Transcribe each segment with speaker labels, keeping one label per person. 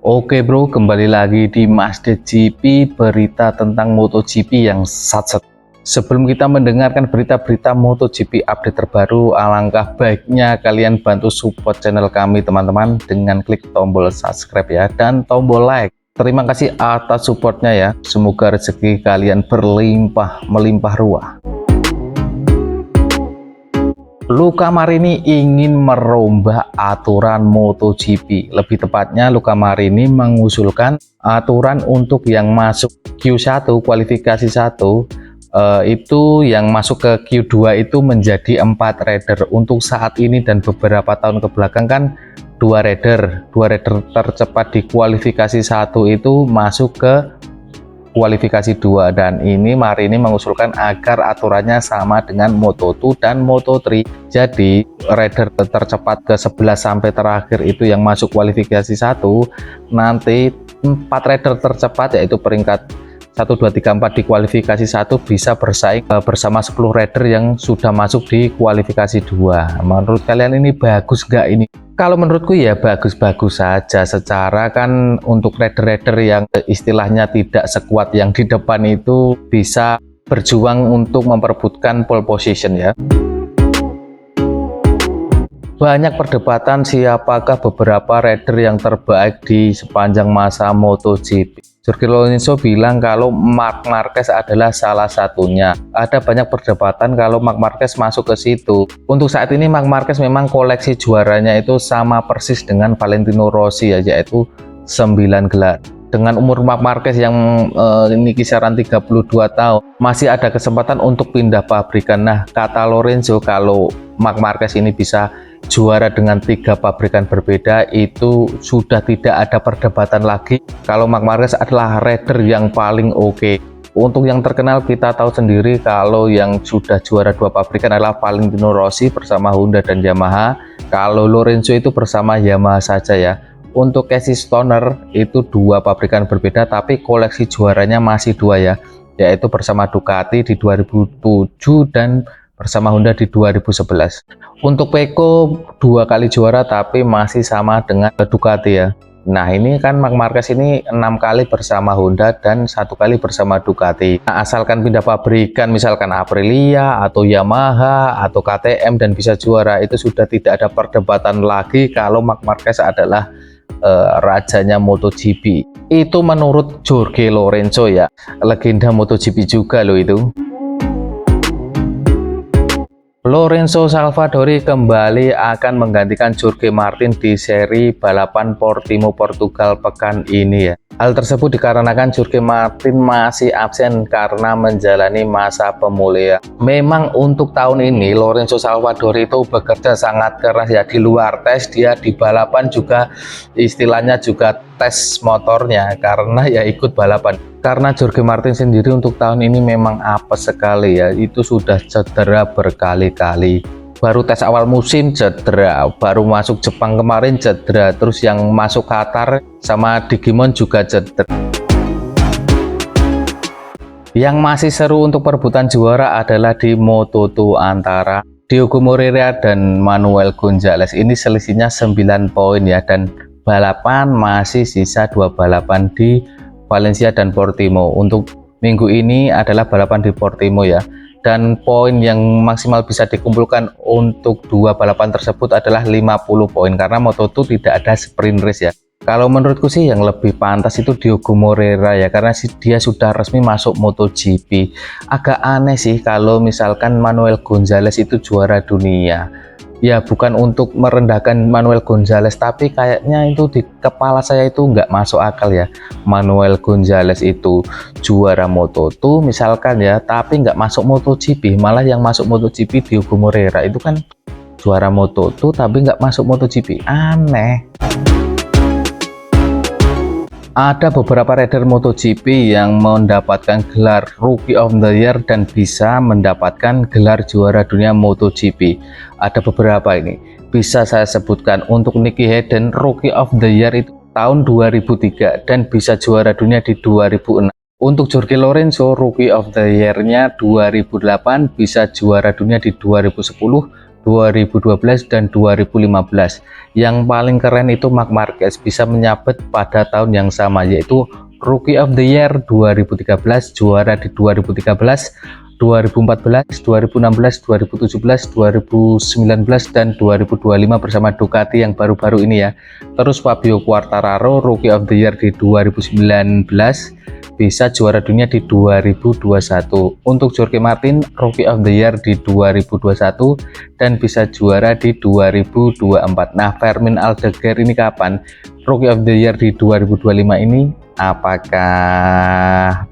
Speaker 1: Oke bro, kembali lagi di Masdet GP, berita tentang MotoGP yang satset. Sebelum kita mendengarkan berita-berita MotoGP update terbaru, alangkah baiknya kalian bantu support channel kami teman-teman dengan klik tombol subscribe ya, dan tombol like. Terima kasih atas supportnya ya, semoga rezeki kalian berlimpah melimpah ruah. Luca Marini ingin merombak aturan MotoGP. Lebih tepatnya, Luca Marini mengusulkan aturan untuk yang masuk Q1 kualifikasi 1 itu yang masuk ke Q2 itu menjadi 4 rider untuk saat ini, dan beberapa tahun ke belakang kan dua rider tercepat di kualifikasi 1 itu masuk ke kualifikasi 2, dan ini Marini mengusulkan agar aturannya sama dengan Moto2 dan Moto3. Jadi rider tercepat ke 11 sampai terakhir itu yang masuk kualifikasi 1, nanti 4 rider tercepat yaitu peringkat 1, 2, 3, 4 di kualifikasi 1 bisa bersaing bersama 10 rider yang sudah masuk di kualifikasi 2. Menurut kalian ini bagus nggak ini? Kalau menurutku ya bagus-bagus saja. Secara kan untuk rider-rider yang istilahnya tidak sekuat yang di depan itu bisa berjuang untuk memperebutkan pole position ya. Banyak perdebatan siapakah beberapa rider yang terbaik di sepanjang masa MotoGP. Jorge Lorenzo bilang kalau Marc Marquez adalah salah satunya. Ada banyak perdebatan kalau Marc Marquez masuk ke situ. Untuk saat ini Marc Marquez memang koleksi juaranya itu sama persis dengan Valentino Rossi ya, yaitu 9 gelar. Dengan umur Marc Marquez yang ini kisaran 32 tahun, masih ada kesempatan untuk pindah pabrikan. Nah, kata Lorenzo kalau Marc Marquez ini bisa juara dengan 3 pabrikan berbeda, itu sudah tidak ada perdebatan lagi kalau Marc Marquez adalah rider yang paling oke. Untuk yang terkenal kita tahu sendiri kalau yang sudah juara 2 pabrikan adalah Valentino Rossi bersama Honda dan Yamaha. Kalau Lorenzo itu bersama Yamaha saja ya. Untuk Casey Stoner itu 2 pabrikan berbeda tapi koleksi juaranya masih 2 ya, yaitu bersama Ducati di 2007 dan bersama Honda di 2011. Untuk Pecco 2 kali juara tapi masih sama dengan Ducati ya. Nah ini kan Marc Marquez ini 6 kali bersama Honda dan 1 kali bersama Ducati. Nah, asalkan pindah pabrikan misalkan Aprilia atau Yamaha atau KTM dan bisa juara, itu sudah tidak ada perdebatan lagi kalau Marc Marquez adalah rajanya MotoGP. Itu menurut Jorge Lorenzo ya, legenda MotoGP juga loh itu. Lorenzo Salvadori kembali akan menggantikan Jorge Martin di seri balapan Portimao Portugal pekan ini ya. Hal tersebut dikarenakan Jorge Martin masih absen karena menjalani masa pemulihan. Memang untuk tahun ini Lorenzo Salvadori itu bekerja sangat keras ya, di luar tes dia di balapan juga istilahnya juga tes motornya karena ya ikut balapan. Karena Jorge Martin sendiri untuk tahun ini memang apes sekali ya, itu sudah cedera berkali-kali. Baru tes awal musim cedera, baru masuk Jepang kemarin cedera, terus yang masuk Qatar sama Digimon juga cedera. Yang masih seru untuk perebutan juara adalah di Moto2 antara Diogo Moreira dan Manuel Gonzalez. Ini selisihnya 9 poin ya, dan balapan masih sisa 2 balapan di Valencia dan Portimao. Untuk minggu ini adalah balapan di Portimao ya, dan poin yang maksimal bisa dikumpulkan untuk 2 balapan tersebut adalah 50 poin karena Moto2 tidak ada sprint race ya. Kalau menurutku sih yang lebih pantas itu Diogo Moreira ya, karena dia sudah resmi masuk MotoGP. Agak aneh sih kalau misalkan Manuel Gonzalez itu juara dunia. Ya bukan untuk merendahkan Manuel Gonzalez, tapi kayaknya itu di kepala saya itu nggak masuk akal ya. Manuel Gonzalez itu juara Moto2 misalkan ya, tapi nggak masuk MotoGP. Malah yang masuk MotoGP Diogo Moreira, itu kan juara Moto2 tapi nggak masuk MotoGP. Aneh. Ada beberapa rider MotoGP yang mendapatkan gelar Rookie of the Year dan bisa mendapatkan gelar juara dunia MotoGP. Ada beberapa ini, bisa saya sebutkan. Untuk Nicky Hayden Rookie of the Year itu tahun 2003 dan bisa juara dunia di 2006. Untuk Jorge Lorenzo Rookie of the Year-nya 2008, bisa juara dunia di 2010, 2012 dan 2015. Yang paling keren itu Marc Marquez bisa menyabet pada tahun yang sama, yaitu Rookie of the Year 2013, juara di 2013, 2014, 2016, 2017, 2019, dan 2025 bersama Ducati yang baru-baru ini ya. Terus Fabio Quartararo Rookie of the Year di 2019, bisa juara dunia di 2021. Untuk Jorge Martin Rookie of the Year di 2021 dan bisa juara di 2024. Nah, Fermin Aldeguer ini kapan? Rookie of the Year di 2025 ini apakah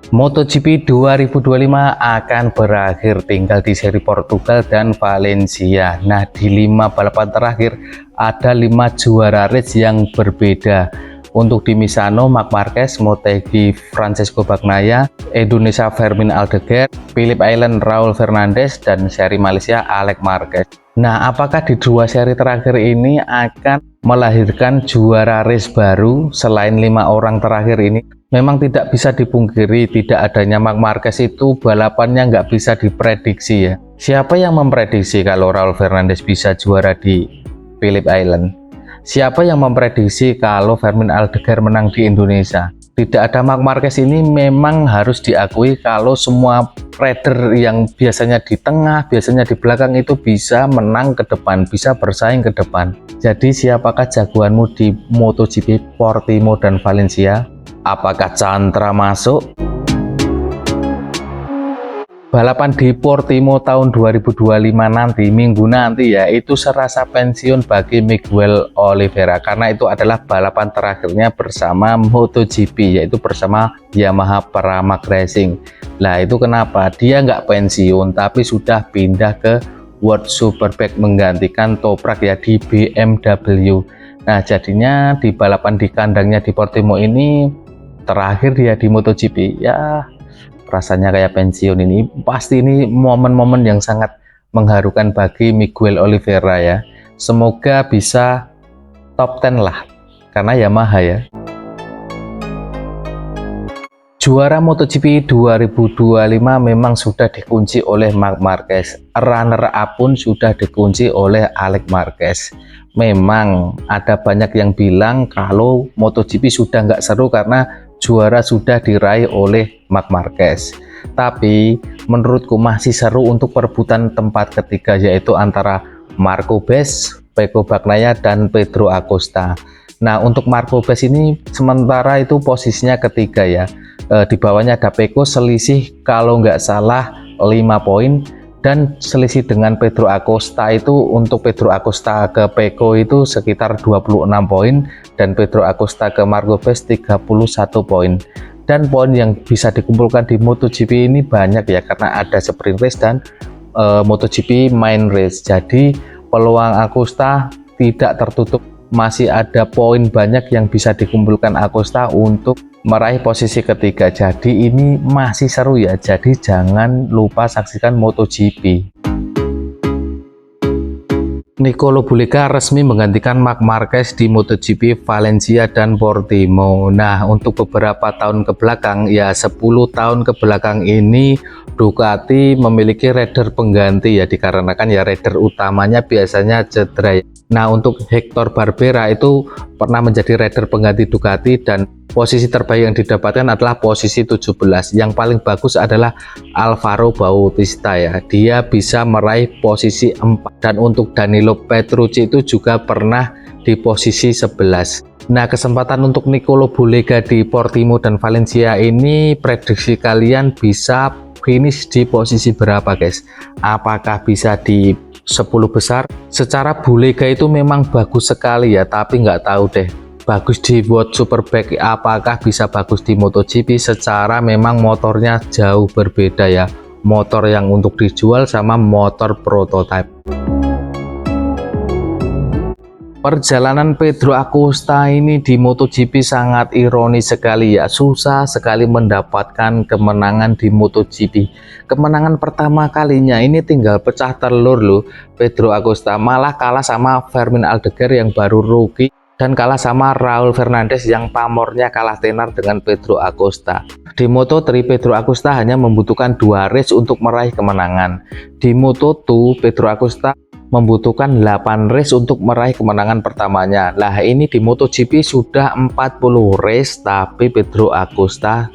Speaker 1: MotoGP 2025 akan berakhir tinggal di seri Portugal dan Valencia. Nah, di 5 balapan terakhir ada 5 juara race yang berbeda. Untuk di Misano Marc Marquez, Motegi Francesco Bagnaia, Indonesia Fermin Aldeguer, Phillip Island Raul Fernandez, dan seri Malaysia Alex Marquez. Nah, apakah di 2 seri terakhir ini akan melahirkan juara race baru selain 5 orang terakhir ini? Memang tidak bisa dipungkiri tidak adanya Marc Marquez itu balapannya nggak bisa diprediksi ya. Siapa yang memprediksi kalau Raul Fernandez bisa juara di Phillip Island? Siapa yang memprediksi kalau Fermin Aldeguer menang di Indonesia? Tidak ada Marc Marquez ini memang harus diakui kalau semua rider yang biasanya di tengah, biasanya di belakang itu bisa menang ke depan, bisa bersaing ke depan. Jadi siapakah jagoanmu di MotoGP Portimao dan Valencia? Apakah Chandra masuk? Balapan di Portimao tahun 2025 nanti, minggu nanti ya, itu serasa pensiun bagi Miguel Oliveira karena itu adalah balapan terakhirnya bersama MotoGP, yaitu bersama Yamaha Pramac Racing. Nah, itu kenapa dia nggak pensiun tapi sudah pindah ke World Superbike menggantikan Toprak ya di BMW. Nah, jadinya di balapan di kandangnya di Portimao ini terakhir dia di MotoGP ya, rasanya kayak pensiun. Ini pasti ini momen-momen yang sangat mengharukan bagi Miguel Oliveira ya. Semoga bisa top 10 lah karena Yamaha ya. Juara MotoGP 2025 memang sudah dikunci oleh Marc Marquez, runner up pun sudah dikunci oleh Alex Marquez. Memang ada banyak yang bilang kalau MotoGP sudah nggak seru karena juara sudah diraih oleh Marc Marquez. Tapi menurutku masih seru untuk perebutan tempat ketiga, yaitu antara Marco Bes, Pecco Bagnaia, dan Pedro Acosta. Nah, untuk Marco Bes ini sementara itu posisinya ketiga ya. Di bawahnya ada Pecco, selisih kalau nggak salah 5 poin, dan selisih dengan Pedro Acosta itu untuk Pedro Acosta ke Pecco itu sekitar 26 poin dan Pedro Acosta ke Marco Bes 31 poin. Dan poin yang bisa dikumpulkan di MotoGP ini banyak ya karena ada sprint race dan MotoGP main race. Jadi peluang Acosta tidak tertutup, masih ada poin banyak yang bisa dikumpulkan Acosta untuk meraih posisi ketiga. Jadi ini masih seru ya, jadi jangan lupa saksikan MotoGP. Nico Lobulega resmi menggantikan Marc Marquez di MotoGP Valencia dan Portimao. Nah, untuk beberapa tahun ke belakang ya, 10 tahun ke belakang ini Ducati memiliki rider pengganti ya, dikarenakan ya rider utamanya biasanya cedera. Nah, untuk Hector Barbera itu pernah menjadi rider pengganti Ducati dan posisi terbaik yang didapatkan adalah posisi 17. Yang paling bagus adalah Alvaro Bautista ya. Dia bisa meraih posisi 4. Dan untuk Danilo Petrucci itu juga pernah di posisi 11. Nah, kesempatan untuk Nico Lobulega di Portimao dan Valencia ini, prediksi kalian bisa finish di posisi berapa guys? Apakah bisa di 10 besar? Secara Bulega itu memang bagus sekali ya, tapi nggak tahu deh bagus di World Superbike apakah bisa bagus di MotoGP. Secara memang motornya jauh berbeda ya, motor yang untuk dijual sama motor prototype. Perjalanan Pedro Acosta ini di MotoGP sangat ironis sekali ya, susah sekali mendapatkan kemenangan di MotoGP. Kemenangan pertama kalinya ini tinggal pecah telur loh, Pedro Acosta malah kalah sama Fermin Aldeguer yang baru rookie dan kalah sama Raul Fernandez yang pamornya kalah tenar dengan Pedro Acosta. Di Moto3 Pedro Acosta hanya membutuhkan 2 race untuk meraih kemenangan. Di Moto2 Pedro Acosta membutuhkan 8 race untuk meraih kemenangan pertamanya. Lah ini di MotoGP sudah 40 race tapi Pedro Acosta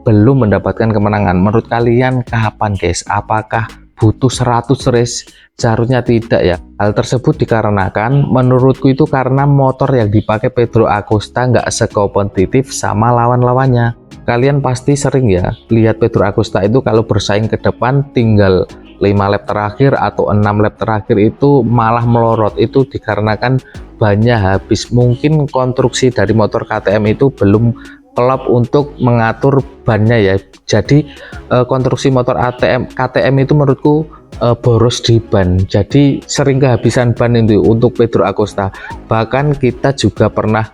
Speaker 1: belum mendapatkan kemenangan. Menurut kalian kapan guys? Apakah butuh 100 race? Seharusnya tidak ya. Hal tersebut dikarenakan menurutku itu karena motor yang dipakai Pedro Acosta nggak sekompetitif sama lawan-lawannya. Kalian pasti sering ya lihat Pedro Acosta itu kalau bersaing ke depan tinggal 5 lap terakhir atau 6 lap terakhir itu malah melorot. Itu dikarenakan bannya habis. Mungkin konstruksi dari motor KTM itu belum klop untuk mengatur bannya ya. Jadi konstruksi motor KTM itu menurutku boros di ban, jadi sering kehabisan ban itu untuk Pedro Acosta. Bahkan kita juga pernah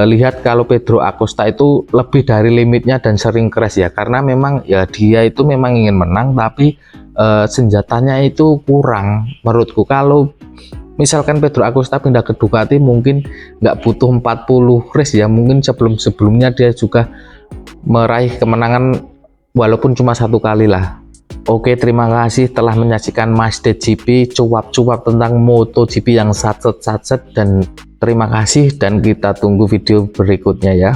Speaker 1: lihat kalau Pedro Acosta itu lebih dari limitnya dan sering crash ya, karena memang ya dia itu memang ingin menang tapi senjatanya itu kurang menurutku. Kalau misalkan Pedro Acosta pindah ke Ducati mungkin nggak butuh 40 race ya, mungkin sebelumnya dia juga meraih kemenangan walaupun cuma 1 kali lah. Oke, terima kasih telah menyaksikan Masded GP, cuap-cuap tentang MotoGP yang satset-satset, dan terima kasih dan kita tunggu video berikutnya ya.